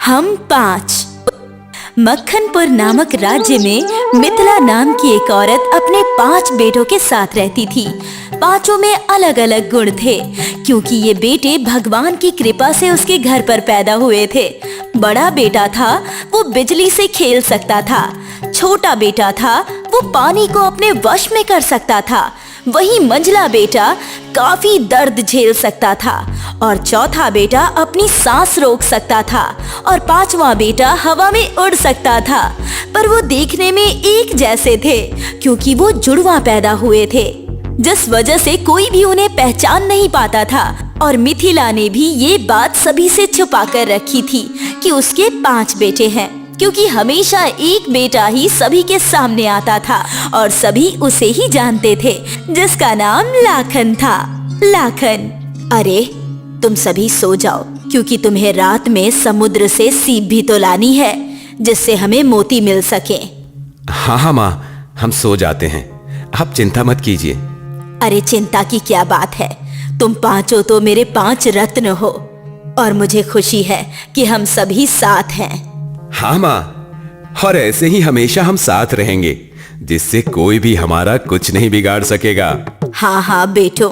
हम 5। मक्खनपुर नामक राज्य में मिथिला नाम की एक औरत अपने 5 बेटों के साथ रहती थी। पांचों में अलग अलग गुण थे, क्योंकि ये बेटे भगवान की कृपा से उसके घर पर पैदा हुए थे। बड़ा बेटा था वो बिजली से खेल सकता था, छोटा बेटा था वो पानी को अपने वश में कर सकता था, वही मंझला बेटा काफी दर्द झेल सकता था, और चौथा बेटा अपनी सांस रोक सकता था, और 5वां बेटा हवा में उड़ सकता था। पर वो देखने में एक जैसे थे, क्योंकि वो जुड़वा पैदा हुए थे, जिस वजह से कोई भी उन्हें पहचान नहीं पाता था। और मिथिला ने भी ये बात सभी से छुपा कर रखी थी कि उसके 5 बेटे हैं, क्योंकि हमेशा एक बेटा ही सभी के सामने आता था और सभी उसे ही जानते थे, जिसका नाम लाखन था। लाखन, अरे तुम सभी सो जाओ, क्योंकि तुम्हें रात में समुद्र से सीप भी तो लानी है, जिससे हमें मोती मिल सके। हाँ माँ, हम सो जाते हैं, आप चिंता मत कीजिए। अरे चिंता की क्या बात है, तुम 5 तो मेरे 5 रत्न हो, और मुझे खुशी है कि हम सभी साथ हैं। हाँ माँ, और ऐसे ही हमेशा हम साथ रहेंगे, जिससे कोई भी हमारा कुछ नहीं बिगाड़ सकेगा। हाँ हाँ बेटो,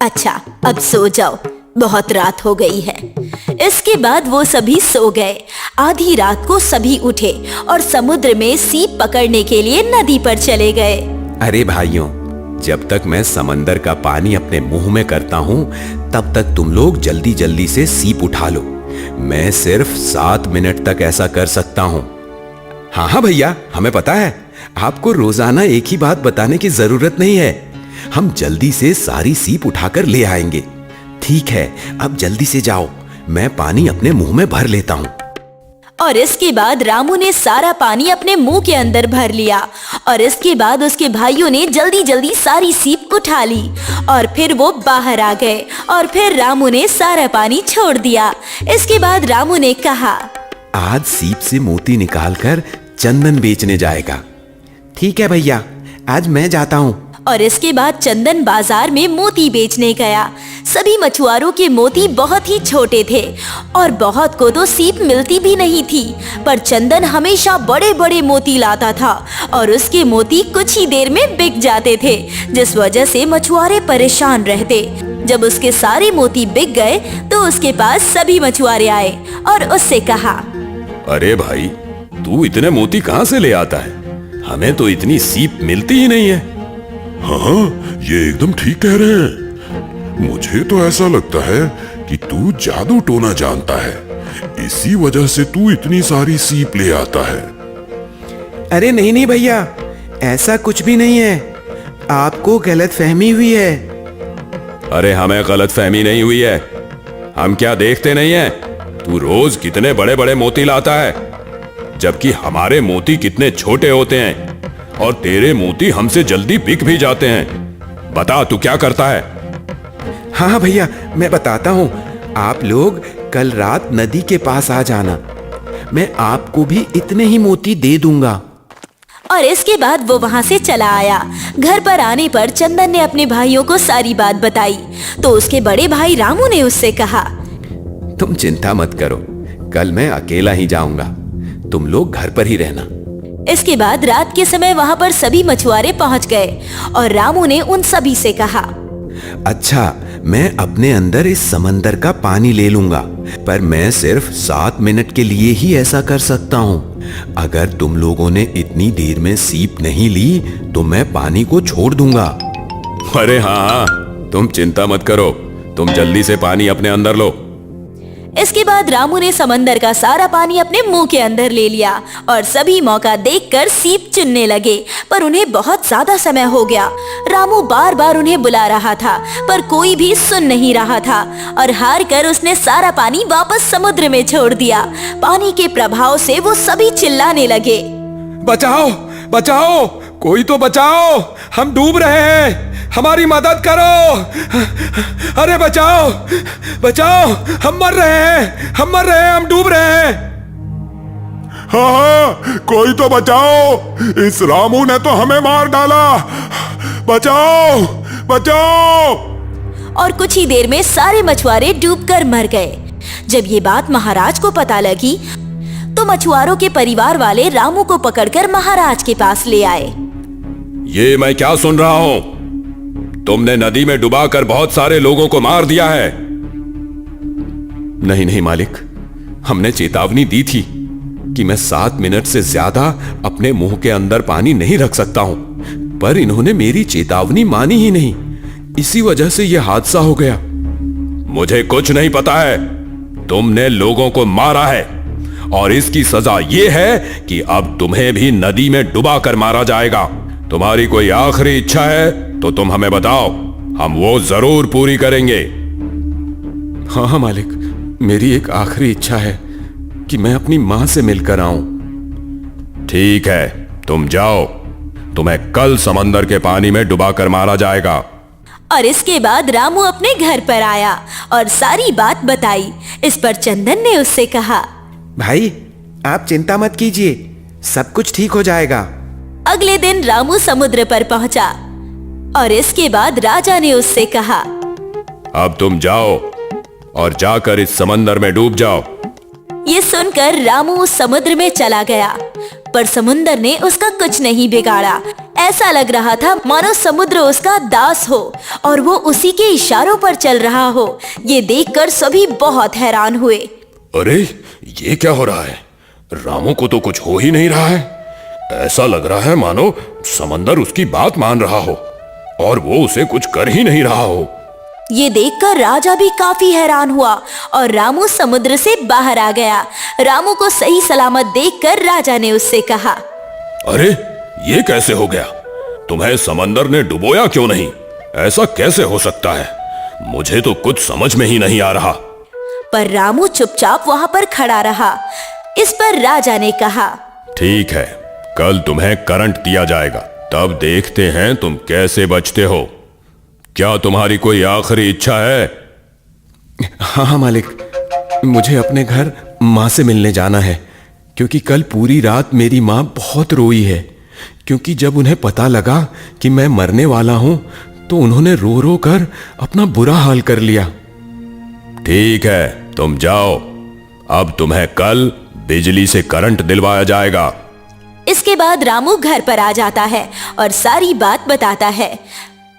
अच्छा अब सो जाओ, बहुत रात हो गई है। इसके बाद वो सभी सो गए। आधी रात को सभी उठे और समुद्र में सीप पकड़ने के लिए नदी पर चले गए। अरे भाइयों, जब तक मैं समंदर का पानी अपने मुंह में करता हूँ, तब तक तुम लोग जल्दी जल्दी से सीप उठा लो। मैं सिर्फ 7 मिनट तक ऐसा कर सकता हूँ। हाँ हाँ भैया, हमें पता है, आपको रोजाना एक ही बात बताने की जरूरत नहीं है। हम जल्दी से सारी सीप उठाकर ले आएंगे। ठीक है, अब जल्दी से जाओ, मैं पानी अपने मुंह में भर लेता हूँ। और इसके बाद रामू ने सारा पानी अपने मुंह के अंदर भर लिया, और इसके बाद उसके भाइयों ने जल्दी जल्दी सारी सीप उठा ली, और फिर वो बाहर आ गए, और फिर रामू ने सारा पानी छोड़ दिया। इसके बाद रामू ने कहा, आज सीप से मोती निकालकर चंदन बेचने जाएगा। ठीक है भैया, आज मैं जाता हूँ। और इसके बाद चंदन बाजार में मोती बेचने गया। सभी मछुआरों के मोती बहुत ही छोटे थे, और बहुत को तो सीप मिलती भी नहीं थी, पर चंदन हमेशा बड़े बड़े मोती लाता था, और उसके मोती कुछ ही देर में बिक जाते थे, जिस वजह से मछुआरे परेशान रहते। जब उसके सारे मोती बिक गए तो उसके पास सभी मछुआरे आए और उससे कहा, अरे भाई, तू इतने मोती कहाँ से ले आता है? हमें तो इतनी सीप मिलती ही नहीं है। हाँ, ये एकदम ठीक कह रहे हैं। मुझे तो ऐसा लगता है कि तू जादू टोना जानता है, इसी वजह से तू इतनी सारी सीप ले आता है। अरे नहीं नहीं भैया, ऐसा कुछ भी नहीं है, आपको गलतफहमी हुई है। अरे हमें गलतफहमी नहीं हुई है, हम क्या देखते नहीं है? तू रोज कितने बड़े बड़े मोती लाता है, जबकि हमारे मोती कितने छोटे होते हैं, और तेरे मोती हमसे जल्दी बिक भी जाते हैं। बता, तू क्या करता है? हाँ भैया, मैं बताता हूँ। आप लोग कल रात नदी के पास आ जाना, मैं आपको भी इतने ही मोती दे दूंगा। और इसके बाद वो वहाँ से चला आया। घर पर आने पर चंदन ने अपने भाइयों को सारी बात बताई, तो उसके बड़े भाई रामू ने उससे कहा, तुम चिंता मत करो, कल मैं अकेला ही जाऊंगा, तुम लोग घर पर ही रहना। इसके बाद रात के समय वहाँ पर सभी मछुआरे पहुँच गए, और रामू ने उन सभी से कहा, अच्छा, मैं अपने अंदर इस समंदर का पानी ले लूंगा, पर मैं सिर्फ 7 मिनट के लिए ही ऐसा कर सकता हूँ। अगर तुम लोगों ने इतनी देर में सीप नहीं ली तो मैं पानी को छोड़ दूंगा। अरे हाँ, तुम चिंता मत करो, तुम जल्दी से पानी अपने अंदर लो। इसके बाद रामू ने समंदर का सारा पानी अपने मुंह के अंदर ले लिया, और सभी मौका देखकर सीप चुनने लगे, पर उन्हें बहुत ज्यादा समय हो गया। रामू बार बार उन्हें बुला रहा था, पर कोई भी सुन नहीं रहा था, और हार कर उसने सारा पानी वापस समुद्र में छोड़ दिया। पानी के प्रभाव से वो सभी चिल्लाने लगे, बचाओ बचाओ, कोई तो बचाओ, हम डूब रहे हैं, हमारी मदद करो। अरे बचाओ बचाओ, हम मर रहे हैं, हम मर रहे हैं, हम डूब रहे हैं। हाँ हाँ, कोई तो बचाओ, इस रामू ने तो हमें मार डाला, बचाओ बचाओ। और कुछ ही देर में सारे मछुआरे डूबकर मर गए। जब ये बात महाराज को पता लगी तो मछुआरों के परिवार वाले रामू को पकड़कर महाराज के पास ले आए। ये मैं क्या सुन रहा हूं? तुमने नदी में डुबाकर बहुत सारे लोगों को मार दिया है। नहीं नहीं मालिक, हमने चेतावनी दी थी कि मैं 7 मिनट से ज्यादा अपने मुंह के अंदर पानी नहीं रख सकता हूं, पर इन्होंने मेरी चेतावनी मानी ही नहीं। इसी वजह से यह हादसा हो गया। मुझे कुछ नहीं पता है। तुमने लोगों को मारा है और इसकी सजा यह है कि अब तुम्हें भी नदी में डुबा कर मारा जाएगा। तुम्हारी कोई आखिरी इच्छा है तो तुम हमें बताओ, हम वो जरूर पूरी करेंगे। हाँ हाँ मालिक, मेरी एक आखिरी इच्छा है कि मैं अपनी मां से मिलकर आऊं। ठीक है, तुम जाओ। तुम्हें कल समंदर के पानी में डुबाकर मारा जाएगा। और इसके बाद रामू अपने घर पर आया और सारी बात बताई। इस पर चंदन ने उससे कहा, भाई आप चिंता मत कीजिए, सब कुछ ठीक हो जाएगा। अगले दिन रामू समुद्र पर पहुंचा और इसके बाद राजा ने उससे कहा, अब तुम जाओ और जाकर इस समंदर में डूब जाओ। ये सुनकर रामू उस समुद्र में चला गया, पर समुद्र ने उसका कुछ नहीं बिगाड़ा। ऐसा लग रहा था मानो समुद्र उसका दास हो और वो उसी के इशारों पर चल रहा हो। ये देखकर सभी बहुत हैरान हुए। अरे ये क्या हो रहा है? रामू को तो कुछ हो ही नहीं रहा है। ऐसा लग रहा है मानो समंदर उसकी बात मान रहा हो और वो उसे कुछ कर ही नहीं रहा हो। ये देखकर राजा भी काफी हैरान हुआ और रामू समुद्र से बाहर आ गया। रामू को सही सलामत देखकर राजा ने उससे कहा, अरे ये कैसे हो गया? तुम्हें समंदर ने डुबोया क्यों नहीं? ऐसा कैसे हो सकता है? मुझे तो कुछ समझ में ही नहीं आ रहा। पर रामू चुपचाप वहां पर खड़ा रहा। इस पर राजा ने कहा, ठीक है, कल तुम्हें करंट दिया जाएगा, तब देखते हैं तुम कैसे बचते हो। क्या तुम्हारी कोई आखिरी इच्छा है? हाँ हाँ मालिक, मुझे अपने घर माँ से मिलने जाना है, क्योंकि कल पूरी रात मेरी माँ बहुत रोई है। क्योंकि जब उन्हें पता लगा कि मैं मरने वाला हूं तो उन्होंने रो रो कर अपना बुरा हाल कर लिया। ठीक है, तुम जाओ। अब तुम्हें कल बिजली से करंट दिलवाया जाएगा। इसके बाद रामू घर पर आ जाता है और सारी बात बताता है।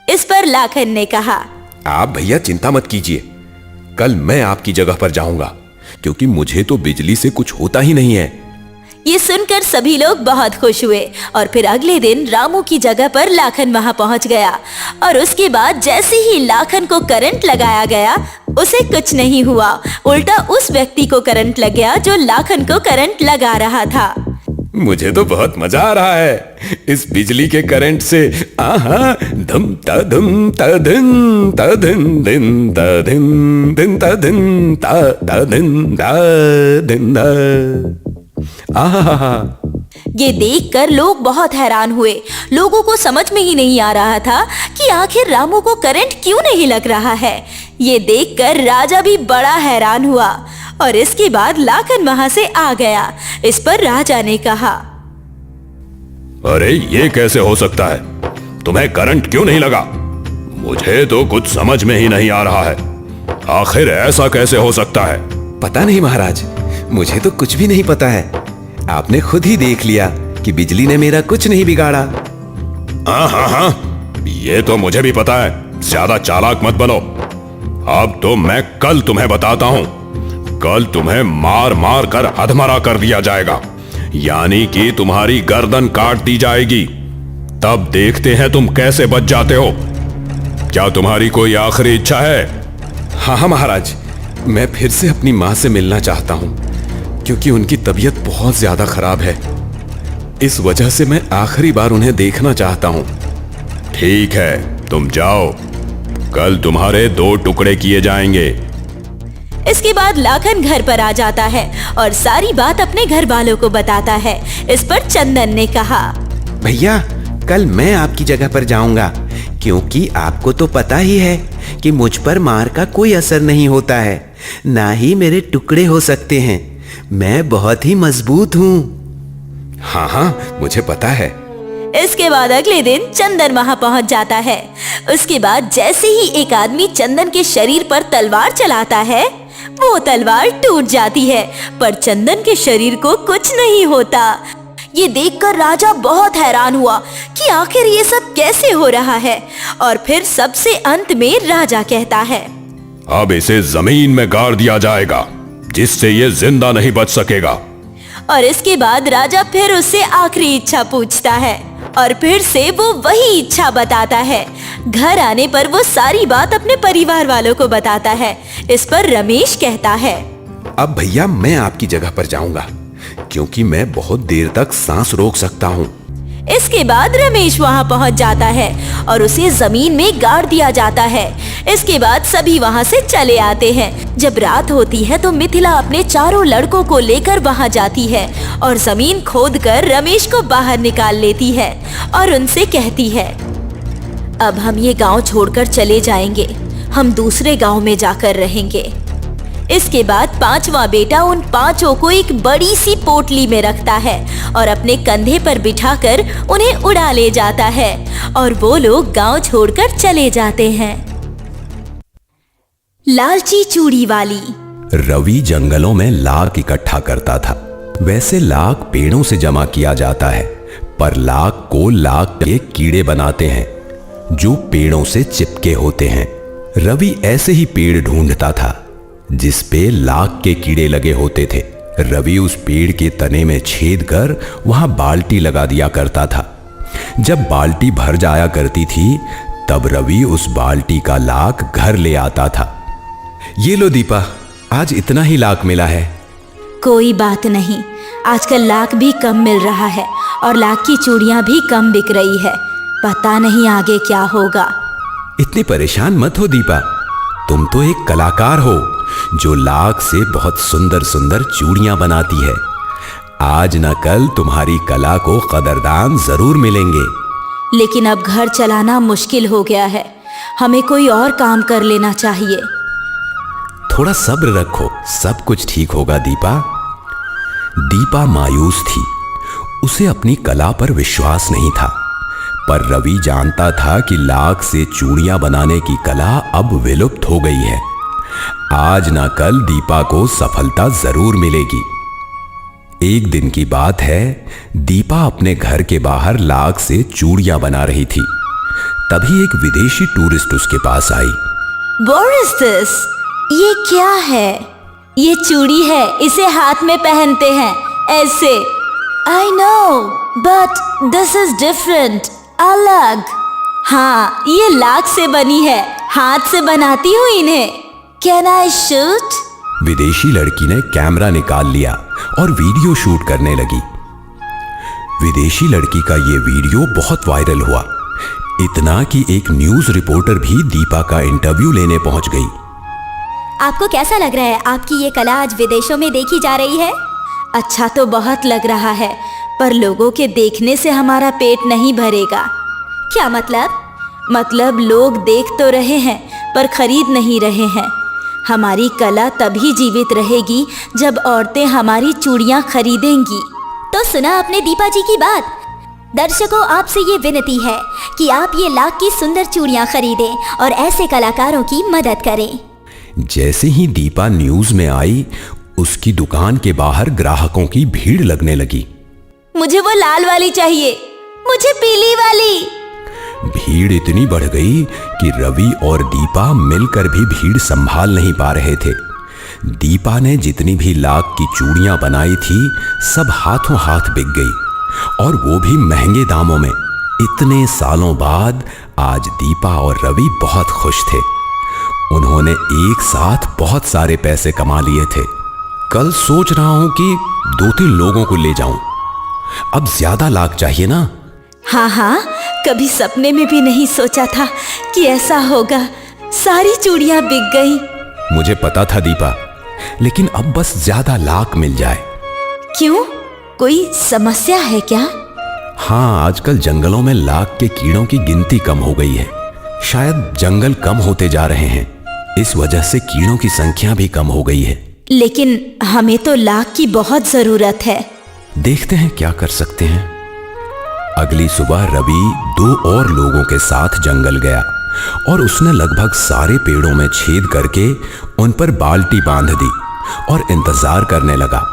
इस पर लाखन ने कहा, आप भैया चिंता मत कीजिए, कल मैं आपकी जगह पर जाऊंगा, क्योंकि मुझे तो बिजली से कुछ होता ही नहीं है। ये सुनकर सभी लोग बहुत खुश हुए और फिर अगले दिन रामू की जगह पर लाखन वहां पहुंच गया। और उसके बाद जैसे ही लाखन को करंट लगाया गया, उसे कुछ नहीं हुआ। उल्टा उस व्यक्ति को करंट लग गया जो लाखन को करंट लगा रहा था। मुझे तो बहुत मजा आ रहा है इस बिजली के करंट से। आहा, धम ता धम ता धन ता धन दिन ता धन दिन ता धन ता धन ता दिन दा। आहा, ये देखकर लोग बहुत हैरान हुए। लोगों को समझ में ही नहीं आ रहा था कि आखिर रामू को करंट क्यों नहीं लग रहा है। ये देखकर राजा भी बड़ा हैरान हुआ और इसके बाद लाखन वहां से आ गया। इस पर राजा ने कहा, अरे ये कैसे हो सकता है? तुम्हें करंट क्यों नहीं लगा? मुझे तो कुछ समझ में ही नहीं आ रहा है। आखिर ऐसा कैसे हो सकता है? पता नहीं महाराज, मुझे तो कुछ भी नहीं पता है। आपने खुद ही देख लिया कि बिजली ने मेरा कुछ नहीं बिगाड़ा। हाँ, ये तो मुझे भी पता है। ज्यादा चालाक मत बनो। अब तो मैं कल तुम्हें बताता हूँ। कल तुम्हें मार मार कर अधमरा कर दिया जाएगा, यानी कि तुम्हारी गर्दन काट दी जाएगी। तब देखते हैं तुम कैसे बच जाते हो। क्या तुम्हारी कोई आखिरी इच्छा है? हाँ महाराज, मैं फिर से अपनी माँ से मिलना चाहता हूँ, क्योंकि उनकी तबीयत बहुत ज्यादा खराब है। इस वजह से मैं आखिरी बार उन्हें देखना चाहता हूँ। ठीक है, तुम जाओ। कल तुम्हारे 2 टुकड़े किए जाएंगे। इसके बाद लाखन घर पर आ जाता है और सारी बात अपने घर वालों को बताता है। इस पर चंदन ने कहा, भैया कल मैं आपकी जगह पर जाऊंगा, क्योंकि आपको तो पता ही है कि मुझ पर मार का कोई असर नहीं होता है, ना ही मेरे टुकड़े हो सकते हैं। मैं बहुत ही मजबूत हूँ। हाँ, मुझे पता है। इसके बाद अगले दिन चंदन वहां पहुंच जाता है। उसके बाद जैसे ही एक आदमी चंदन के शरीर पर तलवार चलाता है, वो तलवार टूट जाती है, पर चंदन के शरीर को कुछ नहीं होता। ये देखकर राजा बहुत हैरान हुआ कि आखिर ये सब कैसे हो रहा है। और फिर सबसे अंत में राजा कहता है, अब इसे जमीन में गाड़ दिया जाएगा, जिससे ये जिंदा नहीं बच सकेगा। और इसके बाद राजा फिर उससे आखिरी इच्छा पूछता है और फिर से वो वही इच्छा बताता है। घर आने पर वो सारी बात अपने परिवार वालों को बताता है। इस पर रमेश कहता है, अब भैया मैं आपकी जगह पर जाऊंगा, क्योंकि मैं बहुत देर तक सांस रोक सकता हूँ। इसके बाद रमेश वहाँ पहुँच जाता है और उसे जमीन में गाड़ दिया जाता है। इसके बाद सभी वहाँ से चले आते हैं। जब रात होती है तो मिथिला अपने चारों लड़कों को लेकर वहाँ जाती है और जमीन खोदकर रमेश को बाहर निकाल लेती है और उनसे कहती है, अब हम ये गांव छोड़कर चले जाएंगे, हम दूसरे गांव में जाकर रहेंगे। इसके बाद पांचवा बेटा उन पांचों को एक बड़ी सी पोटली में रखता है और अपने कंधे पर बिठाकर उन्हें उड़ा ले जाता है और वो लोग गांव छोड़कर चले जाते हैं। लालची चूड़ी वाली। रवि जंगलों में लाख इकट्ठा करता था। वैसे लाख पेड़ों से जमा किया जाता है, पर लाख को लाख के कीड़े बनाते हैं जो पेड़ों से चिपके होते हैं। रवि ऐसे ही पेड़ ढूंढता था जिस पे लाख के कीड़े लगे होते थे। रवि उस पेड़ के तने में छेद कर वहां बाल्टी लगा दिया करता था। जब बाल्टी भर जाया करती थी तब रवि उस बाल्टी का लाख घर ले आता था। ये लो दीपा, आज इतना ही लाख मिला है। कोई बात नहीं, आजकल लाख भी कम मिल रहा है और लाख की चूड़ियां भी कम बिक रही है। पता नहीं आगे क्या होगा। इतनी परेशान मत हो दीपा, तुम तो एक कलाकार हो जो लाख से बहुत सुंदर सुंदर चूड़ियां बनाती है। आज न कल तुम्हारी कला को कदरदान जरूर मिलेंगे। लेकिन अब घर चलाना मुश्किल हो गया है, हमें कोई और काम कर लेना चाहिए। थोड़ा सब्र रखो, सब कुछ ठीक होगा दीपा। दीपा मायूस थी, उसे अपनी कला पर विश्वास नहीं था। पर रवि जानता था कि लाख से चूड़ियां बनाने की कला अब विलुप्त हो गई है। आज ना कल दीपा को सफलता जरूर मिलेगी। एक दिन की बात है, दीपा अपने घर के बाहर लाख से चूड़ियां बना रही थी। तभी एक विदेशी टूरिस्ट उसके पास आई। What is this? ये क्या है? ये चूड़ी है, इसे हाथ में पहनते हैं ऐसे। I know, but this is different. अलग। हाँ, ये लाख से बनी है, हाथ से बनाती हूँ इन्हें। Can I shoot? विदेशी लड़की ने कैमरा निकाल लिया और वीडियो शूट करने लगी। विदेशी लड़की का ये वीडियो बहुत वायरल हुआ, इतना कि एक न्यूज रिपोर्टर भी दीपा का इंटरव्यू लेने पहुंच गई। आपको कैसा लग रहा है? आपकी ये कला आज विदेशों में देखी जा रही है। अच्छा तो बहुत लग रहा है, पर लोगों के देखने से हमारा पेट नहीं भरेगा। क्या मतलब? मतलब लोग देख तो रहे हैं पर खरीद नहीं रहे हैं। हमारी कला तभी जीवित रहेगी जब औरतें हमारी चूड़ियां खरीदेंगी। तो सुना आपने दीपा जी की बात। दर्शकों, आपसे ये विनती है कि आप ये लाख की सुंदर चूड़ियां खरीदें और ऐसे कलाकारों की मदद करें। जैसे ही दीपा न्यूज में आई, उसकी दुकान के बाहर ग्राहकों की भीड़ लगने लगी। मुझे वो लाल वाली चाहिए, मुझे पीली वाली। भीड़ इतनी बढ़ गई कि रवि और दीपा मिलकर भी भीड़ संभाल नहीं पा रहे थे। दीपा ने जितनी भी लाख की चूड़ियां बनाई थी, सब हाथों हाथ बिक गई, और वो भी महंगे दामों में। इतने सालों बाद आज दीपा और रवि बहुत खुश थे। उन्होंने एक साथ बहुत सारे पैसे कमा लिए थे। कल सोच रहा हूं कि 2-3 लोगों को ले जाऊं। अब ज्यादा लाख चाहिए ना? हाँ हाँ, कभी सपने में भी नहीं सोचा था कि ऐसा होगा। सारी चूड़ियां बिक गई। मुझे पता था दीपा, लेकिन अब बस ज्यादा लाख मिल जाए। क्यों? कोई समस्या है क्या? हाँ, आजकल जंगलों में लाख के कीड़ों की गिनती कम हो गई है। शायद जंगल कम होते जा रहे हैं, इस वजह से कीड़ों की संख्या भी कम हो गई है। लेकिन हमें तो लाख की बहुत जरूरत है। देखते हैं क्या कर सकते हैं। अगली सुबह रवि 2 और लोगों के साथ जंगल गया और उसने लगभग सारे पेड़ों में छेद करके उन पर बाल्टी बांध दी और इंतजार करने लगा।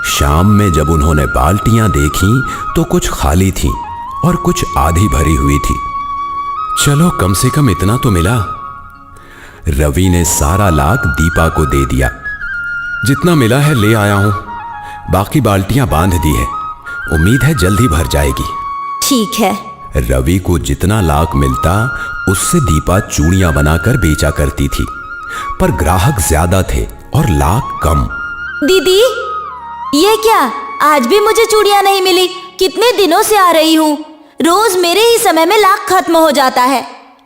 शाम में जब उन्होंने बाल्टियां देखीं तो कुछ खाली थीं और कुछ आधी भरी हुई थी। चलो कम से कम इतना तो मिला। रवि ने सारा लाख दीपा को दे दिया। जितना मिला है ले आया हूं, बाकी बाल्टियां बांध दी है, उम्मीद है जल्द ही भर जाएगी। ठीक है। रवि को जितना लाख मिलता उससे दीपा चूड़ियां बनाकर बेचा करती थी, पर ग्राहक ज्यादा थे और लाख कम। दीदी, ये क्या, आज भी मुझे चूड़ियां नहीं मिली? कितने दिनों से आ रही हूँ, रोज मेरे ही समय में लाख खत्म हो जाता है।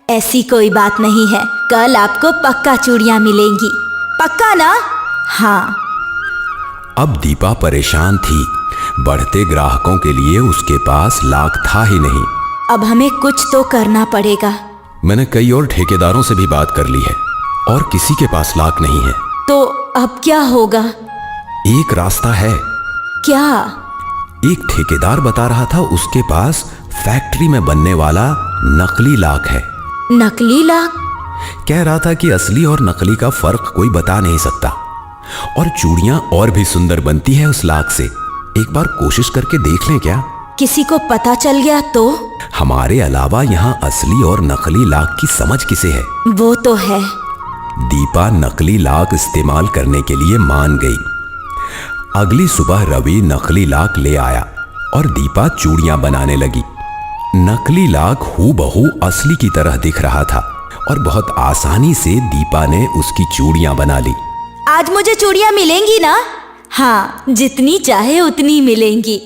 ऐसी कोई बात नहीं है, कल आपको पक्का चूड़ियां मिलेंगी, पक्का ना? हाँ। अब दीपा परेशान थी, बढ़ते ग्राहकों के लिए उसके पास लाख था ही नहीं। अब हमें कुछ तो करना पड़ेगा। मैंने कई और ठेकेदारों से भी बात कर ली है और किसी के पास लाख नहीं है। तो अब क्या होगा? एक रास्ता है। क्या? एक ठेकेदार बता रहा था उसके पास फैक्ट्री में बनने वाला नकली लाख है। नकली लाख? कह रहा था कि असली और नकली का फर्क कोई बता नहीं सकता, और चूड़ियां और भी सुंदर बनती है उस लाख से। एक बार कोशिश करके देख लें क्या? किसी को पता चल गया तो? हमारे अलावा यहाँ असली और नकली लाख की समझ किसे है? वो तो है। दीपा नकली लाख इस्तेमाल करने के लिए मान गई। अगली सुबह रवि नकली लाख ले आया और दीपा चूड़ियां बनाने लगी। नकली लाख हूबहू असली की तरह दिख रहा था और बहुत आसानी से दीपा ने उसकी चूड़ियां बना ली। आज मुझे चूड़ियां मिलेंगी ना? हाँ, जितनी चाहे उतनी मिलेंगी।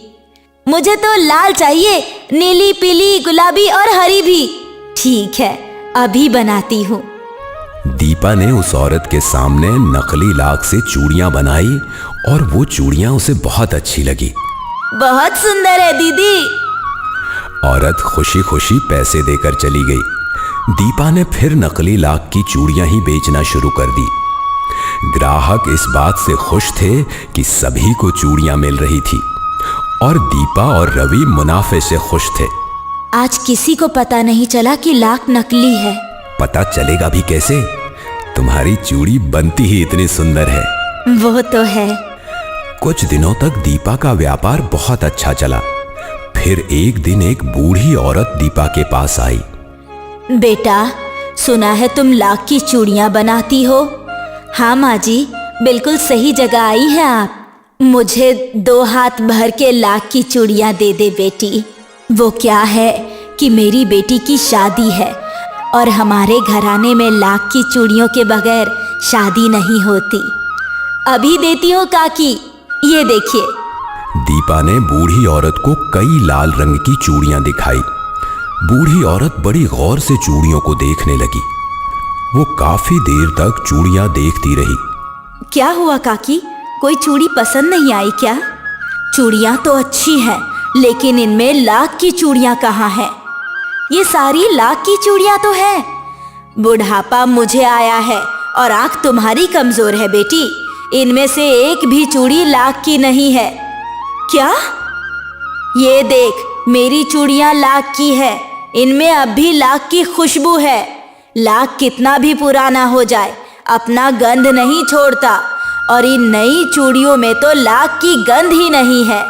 मुझे तो लाल चाहिए, नीली, पीली, गुलाबी और हरी भी। ठीक है, अभी बनाती हूँ। दीपा ने उस औरत के सामने नकली लाख से चूड़ियां बनाई और वो चूड़ियां उसे बहुत अच्छी लगी। बहुत सुंदर है दीदी। औरत खुशी खुशी पैसे देकर चली गई। दीपा ने फिर नकली लाख की चूड़ियां ही बेचना शुरू कर दी। ग्राहक इस बात से खुश थे कि सभी को चूड़ियां मिल रही थी और दीपा और रवि मुनाफे से खुश थे। आज किसी को पता नहीं चला कि लाख नकली है। पता चलेगा भी कैसे? तुम्हारी चूड़ी बनती ही इतनी सुंदर है। वो तो है। कुछ दिनों तक दीपा का व्यापार बहुत अच्छा चला। फिर एक दिन एक बूढ़ी औरत दीपा के पास आई। बेटा, सुना है तुम लाख की चूड़ियां बनाती हो? हाँ माँ जी, बिल्कुल सही जगह आई हैं आप। मुझे 2 हाथ भर के लाख की चूड़ियां दे दे बेटी। वो क्या है कि मेरी बेटी की शादी है और हमारे घराने में लाख की चूड़ियों के बगैर शादी नहीं होती। अभी देती हूँ काकी, ये देखिए। दीपा ने बूढ़ी औरत को कई लाल रंग की चूड़ियां दिखाई। बूढ़ी औरत बड़ी गौर से चूड़ियों को देखने लगी। वो काफी देर तक चूड़ियां देखती रही। क्या हुआ काकी, कोई चूड़ी पसंद नहीं आई क्या? चूड़ियां तो अच्छी हैं, लेकिन इनमें लाख की चूड़ियां कहाँ हैं? ये सारी लाख की चूड़ियां तो हैं। बुढ़ापा मुझे आया है और आंख तुम्हारी कमजोर है बेटी। इनमें से एक भी चूड़ी लाख की नहीं है। क्या? ये देख, मेरी चूड़ियां लाख की है। इनमें अब भी लाख की खुशबू है। लाख कितना भी पुराना हो जाए, अपना गंध नहीं छोड़ता, और इन नई चूड़ियों में तो लाख की गंध ही नहीं है।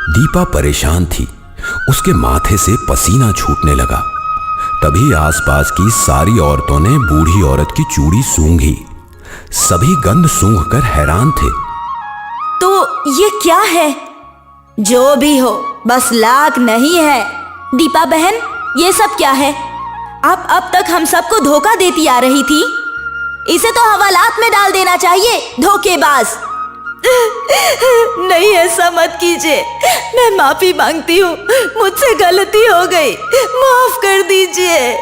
दीपा परेशान थी। उसके माथे से पसीना छूटने लगा। तभी आसपास की सारी औरतों ने बूढ़ी औरत की चूड़ी सूंघी। सभी गंध सूंघकर हैरान थे। तो ये क्या है? जो भी हो, बस लाख नहीं है। दीपा बहन, ये सब क्या है? आप अब तक हम सबको धोखा देती आ रही थी। इसे तो हवालात में डाल देना चाहिए, धोखेबाज। नहीं, ऐसा मत कीजिए। मैं माफी मांगती हूँ, मुझसे गलती हो गई, माफ कर दीजिए।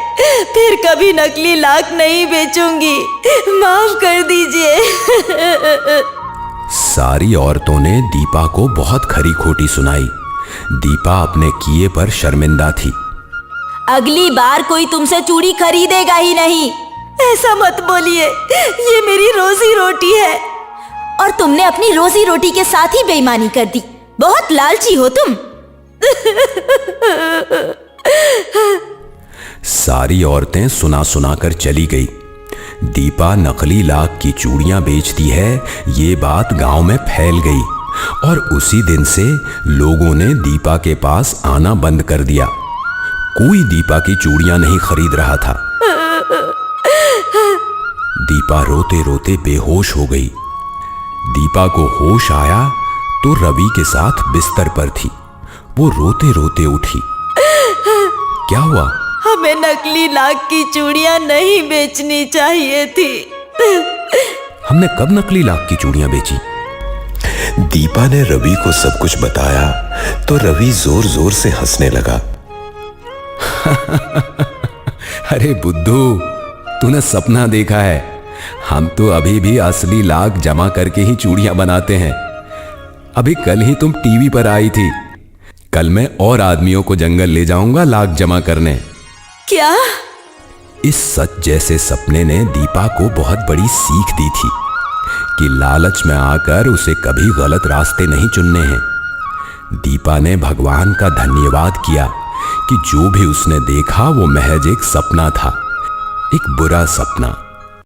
फिर कभी नकली लाख नहीं बेचूंगी, माफ कर दीजिए। सारी औरतों ने दीपा को बहुत खरी खोटी सुनाई। दीपा अपने किए पर शर्मिंदा थी। अगली बार कोई तुमसे चूड़ी खरीदेगा ही नहीं। ऐसा मत बोलिए, ये मेरी रोजी रोटी है। और तुमने अपनी रोजी रोटी के साथ ही बेईमानी कर दी। बहुत लालची हो तुम। सारी औरतें सुना सुना कर चली गई। दीपा नकली लाख की चूड़ियां बेचती है, ये बात गांव में फैल गई और उसी दिन से लोगों ने दीपा के पास आना बंद कर दिया। कोई दीपा की चूड़ियां नहीं खरीद रहा था। दीपा रोते रोते बेहोश हो गई। दीपा को होश आया तो रवि के साथ बिस्तर पर थी। वो रोते रोते उठी। क्या हुआ? हमें नकली लाख की चूड़ियां नहीं बेचनी चाहिए थी। हमने कब नकली लाख की चूड़ियां बेची? दीपा ने रवि को सब कुछ बताया तो रवि जोर जोर से हंसने लगा। अरे बुद्धू, तूने सपना देखा है। हम तो अभी भी असली लाख जमा करके ही चूड़ियां बनाते हैं। अभी कल ही तुम टीवी पर आई थी। कल मैं और आदमियों को जंगल ले जाऊंगा लाख जमा करने। क्या? इस सच जैसे सपने ने दीपा को बहुत बड़ी सीख दी थी कि लालच में आकर उसे कभी गलत रास्ते नहीं चुनने हैं। दीपा ने भगवान का धन्यवाद किया कि जो भी उसने देखा वो महज एक सपना था, एक बुरा सपना।